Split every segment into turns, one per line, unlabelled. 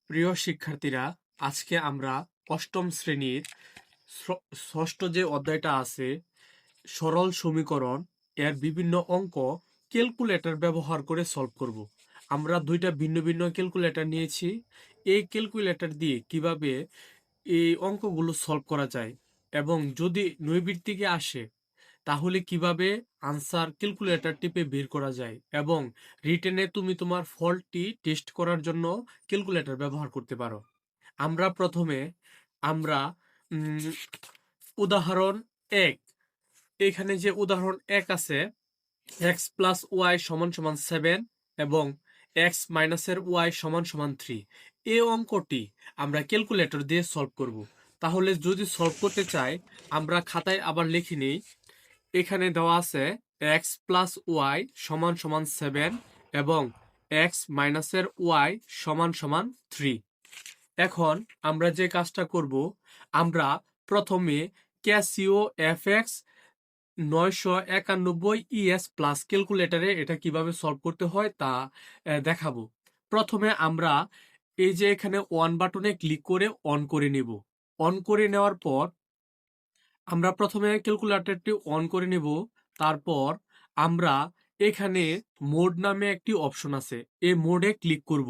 প্রিয় শিক্ষার্থীরা, আজকে আমরা অষ্টম শ্রেণীর ষষ্ঠ যে অধ্যায়টা আছে সরল সমীকরণ এর বিভিন্ন অঙ্ক ক্যালকুলেটর ব্যবহার করে সলভ করব। আমরা দুইটা ভিন্ন ভিন্ন ক্যালকুলেটর নিয়েছি। এই ক্যালকুলেটর দিয়ে কিভাবে এই অঙ্কগুলো সলভ করা যায় এবং যদি নৈর্ব্যক্তিকে আসে তাহলে কিভাবে আনসার ক্যালকুলেটর টিপে বের করা যায় এবং রিটেনে তুমি তোমার ফল্টটি টেস্ট করার জন্য ক্যালকুলেটর ব্যবহার করতে পারো। আমরা প্রথমে আমরা উম, উদাহরণ 1, এখানে যে উদাহরণ 1 আছে, x প্লাস ওয়াই সমান সমান 7 এবং x মাইনাসের ওয়াই সমান সমান 3, এই অঙ্কটি আমরা ক্যালকুলেটর দিয়ে সলভ করব। তাহলে যদি সলভ করতে চাই আমরা খাতায় আবার লিখে নিই। এখানে দেওয়া আছে x প্লাস ওয়াই সমান সমান 7 এবং x মাইনাসের ওয়াই সমান সমান 3। এখন আমরা যে কাজটা করব, আমরা প্রথমে ক্যাসিও এফএক্স 991 ইএস প্লাস ক্যালকুলেটরে এটা কিভাবে সলভ করতে হয় তা দেখাবো। প্রথমে আমরা এই যে এখানে অন বাটনে ক্লিক করে অন করে নেব। অন করে নেওয়ার পর আমরা প্রথমে ক্যালকুলেটরটি অন করে নেব। তারপর আমরা এখানে মোড নামে একটি অপশন আছে, এই মোডে ক্লিক করব।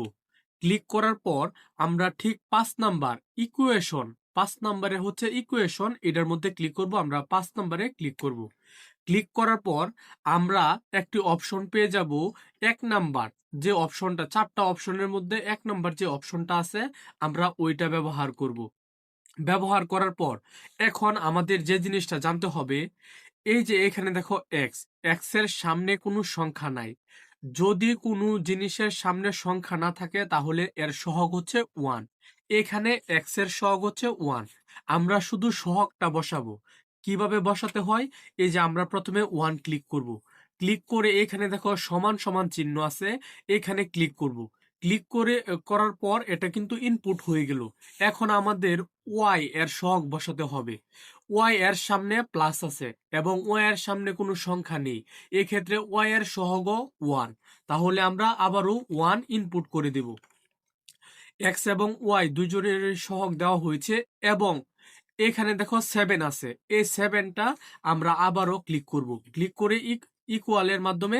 ক্লিক করার পর আমরা ঠিক 5 নাম্বার ইকুয়েশন, 5 নাম্বারে হচ্ছে ইকুয়েশন, এটার মধ্যে ক্লিক করব। আমরা 5 নাম্বারে ক্লিক করব। ক্লিক করার পর আমরা একটি অপশন পেয়ে যাব। 1 নাম্বার যে অপশনটা, 4টা অপশনের মধ্যে 1 নাম্বার যে অপশনটা আছে আমরা ওইটা ব্যবহার করব। ব্যবহার করার পর এখন আমাদের যে জিনিসটা জানতে হবে, এই যে এখানে দেখো এক্স, এক্স এর সামনে কোনো সংখ্যা নাই। যদি কোনো জিনিসের সামনে সংখ্যা না থাকে তাহলে এর সহগ হচ্ছে 1। এখানে এক্স এর সহগ হচ্ছে 1। আমরা শুধু সহগটা বসাবো। কিভাবে বসাতে হয়, এই যে আমরা প্রথমে 1 ক্লিক করব। ক্লিক করে এখানে দেখো সমান সমান চিহ্ন আছে, এখানে ক্লিক করব। ক্লিক করার পর এটা কিন্তু ইনপুট হয়ে গেল। এখন আমাদের ওয়াই এর সহগ বসাতে হবে। ওয়াই এর সামনে প্লাস আছে এবং ওয়াই এর সামনে কোনো সংখ্যা নেই, এক্ষেত্রে ওয়াই এর সহগ 1। তাহলে আমরা আবারও 1 ইনপুট করে দেব। এক্স এবং ওয়াই দুজনের সহগ দেওয়া হয়েছে এবং এখানে দেখো 7 আছে, এই 7টা আমরা আবারও ক্লিক করব। ক্লিক করে ইকুয়ালের মাধ্যমে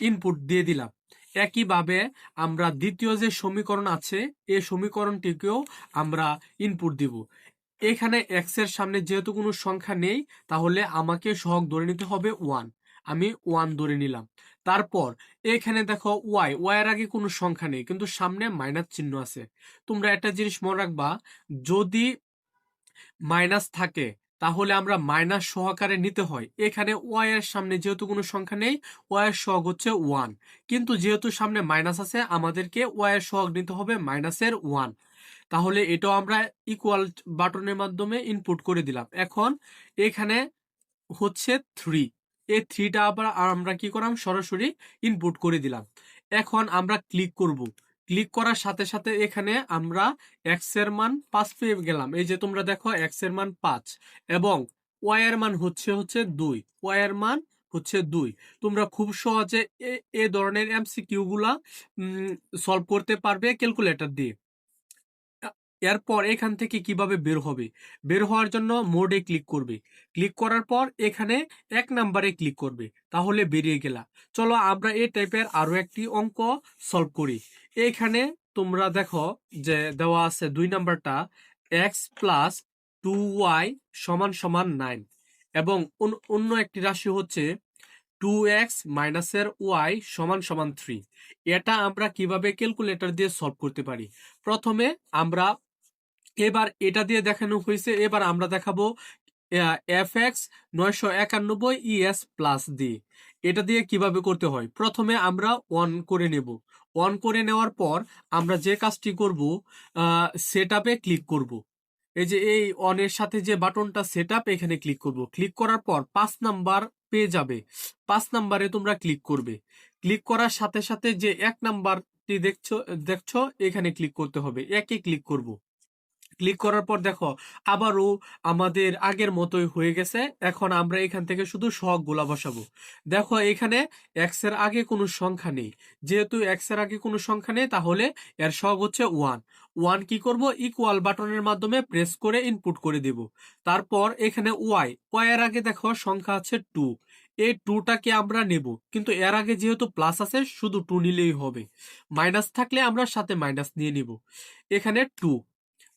ইনপুট দিয়ে দিলাম। একইভাবে আমরা দ্বিতীয় যে সমীকরণ আছে এই সমীকরণটিকেও আমরা ইনপুট দিব। এখানে এক্স এর সামনে যেহেতু কোনো সংখ্যা নেই তাহলে আমাকে সহগ ধরে নিতে হবে 1। আমি 1 ধরে নিলাম। তারপর এখানে দেখো ওয়াই, ওয়াই এর আগে কোনো সংখ্যা নেই কিন্তু সামনে মাইনাস চিহ্ন আছে। তোমরা একটা জিনিস মনে রাখবা, যদি মাইনাস থাকে তাহলে আমরা মাইনাস সহকারে নিতে হয়। এখানে ওয়াই এর সামনে যেহেতু কোনো সংখ্যা নেই, ওয়াই এর সহগ হচ্ছে 1, কিন্তু যেহেতু সামনে মাইনাস আছে আমাদেরকে ওয়াই এর সহগ নিতে হবে মাইনাসের 1। তাহলে এটাও আমরা ইকুয়াল বাটনের মাধ্যমে ইনপুট করে দিলাম। এখন এখানে হচ্ছে 3, এই 3টা আবার আমরা কি করলাম, সরাসরি ইনপুট করে দিলাম। এখন আমরা ক্লিক করব। ক্লিক করার সাথে সাথে এখানে আমরা এক্স এর মান 5 পেয়ে গেলাম। এই যে তোমরা দেখো এক্স এর মান 5 এবং ওয়াই এর মান হচ্ছে 2, ওয়াই এর মান হচ্ছে 2। তোমরা খুব সহজে এই ধরনের এমসিকিউ গুলা সলভ করতে পারবে ক্যালকুলেটর দিয়ে। এরপর এখান থেকে কিভাবে বের হবে, বের হওয়ার জন্য মোডে ক্লিক করবে। ক্লিক করার পর এখানে 1 নাম্বারে ক্লিক করবে, তাহলে বেরিয়ে গেলা। চলো আমরা এই টাইপের আরো একটি অঙ্ক সলভ করি। এখানে তোমরা দেখো যে দেওয়া আছে 2 নাম্বারটা, এক্স প্লাস 2y সমান সমান 9 এবং অন্য একটি রাশি হচ্ছে 2x মাইনাসের y সমান সমান 3। এটা আমরা কিভাবে ক্যালকুলেটর দিয়ে সলভ করতে পারি, প্রথমে আমরা এবার এটা দিয়ে দেখানো হয়েছে, এবার আমরা দেখাবো এফএক্স 991 ইএস প্লাস দিয়ে। এটা দিয়ে কিভাবে করতে হয়, প্রথমে আমরা অন করে নেব। অন করে নেওয়ার পর আমরা যে কাজটি করব, সেট আপে ক্লিক করব। এই যে এই অনের সাথে যে বাটনটা সেট আপ, এখানে ক্লিক করব। ক্লিক করার পর 5 নাম্বার পেয়ে যাবে। 5 নাম্বারে তোমরা ক্লিক করবে। ক্লিক করার সাথে সাথে যে 1 নাম্বারটি দেখছো এখানে ক্লিক করতে হবে, একে ক্লিক করব। ক্লিক করার পর দেখো আবারও আমাদের আগের মতোই হয়ে গেছে। এখন আমরা এখান থেকে শুধু সহগগুলা বসাবো। দেখো এখানে এক্স এর আগে কোনো সংখ্যা নেই, যেহেতু এক্স এর আগে কোনো সংখ্যা নেই তাহলে এর সহগ হচ্ছে ওয়ান। ওয়ান কি করব, ইকুয়াল বাটনের মাধ্যমে প্রেস করে ইনপুট করে দেব। তারপর এখানে ওয়াই, ওয়াই এর আগে দেখো সংখ্যা আছে টু, এই টুটাকে আমরা নেব, কিন্তু এর আগে যেহেতু প্লাস আছে শুধু টু নিলেই হবে, মাইনাস থাকলে আমরা সাথে মাইনাস নিয়ে নিব। এখানে টু,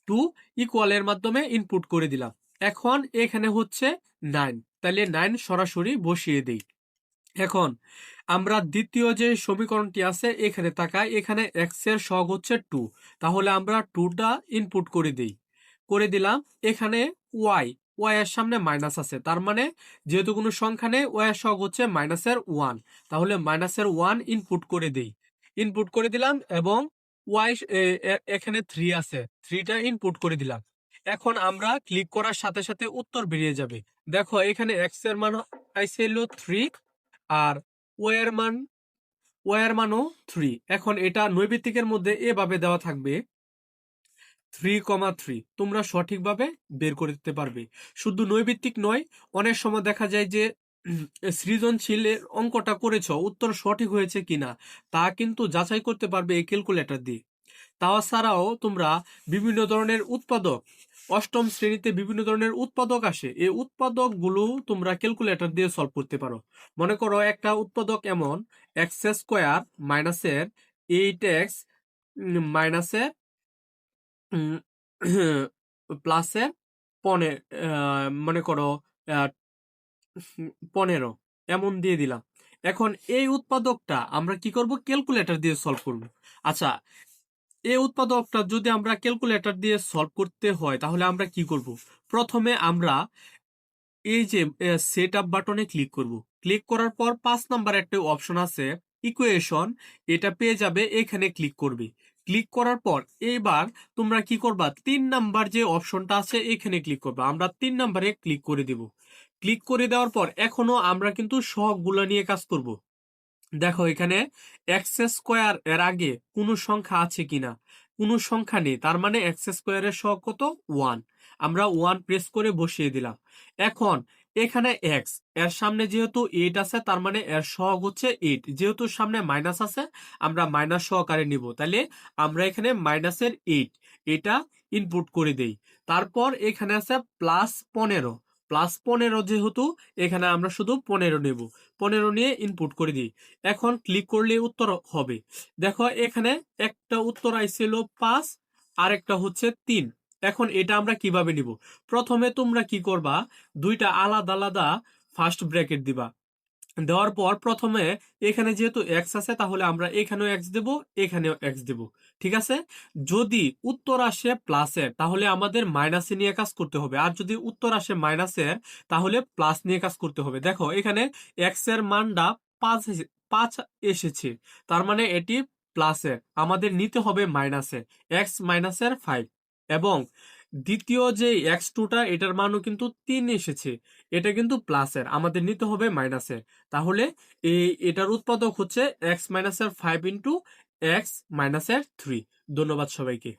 টু ইকুয়ালের মাধ্যমে ইনপুট করে দিলাম। এখন এখানে হচ্ছে নাইন, তাহলে নাইন সরাসরি বসিয়ে দেই। এখন আমরা দ্বিতীয় যে সমীকরণটি আছে এখানে তাকাই, এখানে এক্স এর সহগ হচ্ছে টু, তাহলে আমরা টুটা ইনপুট করে দেই, করে দিলাম। এখানে ওয়াই, ওয়াই এর সামনে মাইনাস আছে, তার মানে যেহেতু কোনো সংখ্যা নেই ওয়াই এর সহগ হচ্ছে মাইনাসের ওয়ান, তাহলে মাইনাসের ওয়ান ইনপুট করে দেই, ইনপুট করে দিলাম। এবং ওয়াই এখানে থ্রি আছে, থ্রিটা ইনপুট করে দিলাম। এখন আমরা ক্লিক করার সাথে সাথে উত্তর বেরিয়ে যাবে। দেখো এখানে এক্স এর মান আইছে হলো থ্রি, আর ওয়াই এর মান, ওয়াই এর মানও থ্রি। এখন এটা নৈবেতিকের মধ্যে এভাবে দেওয়া থাকবে 3,3, তোমরা সঠিকভাবে বের করে দিতে পারবে। শুধু নৈবেতিক নয়, অনেক সময় দেখা যায় যে সৃজনশীলের অঙ্কটা করেছ, উত্তর সঠিক হয়েছে কিনা তা কিন্তু যাচাই করতে পারবে এই ক্যালকুলেটর দিয়ে। তাছাড়াও তোমরা বিভিন্ন ধরনের উৎপাদক, অষ্টম শ্রেণীতে বিভিন্ন ধরনের উৎপাদক আসে, এই উৎপাদক গুলো তোমরা ক্যালকুলেটর দিয়ে সলভ করতে পারো। মনে করো একটা উৎপাদক এমন, এক্স স্কোয়ার মাইনাসের 8x মাইনাসের প্লাসের মনে করো 15 এমন দিয়ে দিলাম। এখন এই উৎপাদকটা আমরা কি করব, ক্যালকুলেটর দিয়ে সলভ করব। আচ্ছা, এই উৎপাদকটা যদি আমরা ক্যালকুলেটর দিয়ে সলভ করতে হয় তাহলে আমরা কি করব, প্রথমে আমরা এই যে সেট আপ বাটনে ক্লিক করব। ক্লিক করার পর 5 নাম্বার একটা অপশন আছে ইকুয়েশন, এটা পেয়ে যাবে, এখানে ক্লিক করবে। ক্লিক করার পর এইবার তোমরা কি করবা, 3 নাম্বার যে অপশনটা আছে এখানে ক্লিক করবা। আমরা 3 নাম্বারে ক্লিক করে দেব। ক্লিক করে দেওয়ার পর এখনো আমরা কিন্তু সহগগুলো নিয়ে কাজ করব। দেখো এখানে এক্স স্কোয়ার এর আগে কোনো সংখ্যা আছে কিনা, কোনো সংখ্যা নেই, তার মানে এক্স স্কোয়ারের সহগ কত, ওয়ান। আমরা ওয়ান প্রেস করে বসিয়ে দিলাম। এখন এখানে এক্স এর সামনে যেহেতু 8 আছে, তার মানে এর সহগ হচ্ছে 8, যেহেতু সামনে মাইনাস আছে আমরা মাইনাস সহকারে নিব, তাহলে আমরা এখানে মাইনাসের 8 এটা ইনপুট করে দেই। তারপর এখানে আছে প্লাস 15, প্লাস 15 যেহেতু এখানে আমরা শুধু 15 নেব, 15 নিয়ে ইনপুট করে দিই। এখন ক্লিক করলে উত্তর হবে। দেখো এখানে একটা উত্তর আইছিল 5, আর একটা হচ্ছে 3। এখন এটা আমরা কিভাবে নিব, প্রথমে তোমরা কি করবা, দুইটা আলাদা আলাদা ফার্স্ট ব্র্যাকেট দিবা। দেওয়ার পর প্রথমে এখানে যেহেতু এক্স আছে তাহলে আমরা এখানেও এক্স দেব, এখানেও এক্স দেব, ঠিক আছে। যদি উত্তর আসে প্লাসের তাহলে আমাদের মাইনাসে নিয়ে কাজ করতে হবে, আর যদি উত্তর আসে মাইনাসের তাহলে প্লাস নিয়ে কাজ করতে হবে। দেখো এখানে এক্স এর মানটা 5 এসেছে, তার মানে এটি প্লাসের, আমাদের নিতে হবে মাইনাসের, এক্স মাইনাসের 5। এবং দ্বিতীয় যে এক্স টুটা এটার মানও কিন্তু 3 এসেছে, এটা কিন্তু প্লাসের, আমাদের নিতে হবে মাইনাসের। তাহলে এটার উৎপাদক হচ্ছে এক্স মাইনাসের 5 ইন্টু এক্স মাইনাসের 3। ধন্যবাদ সবাইকে।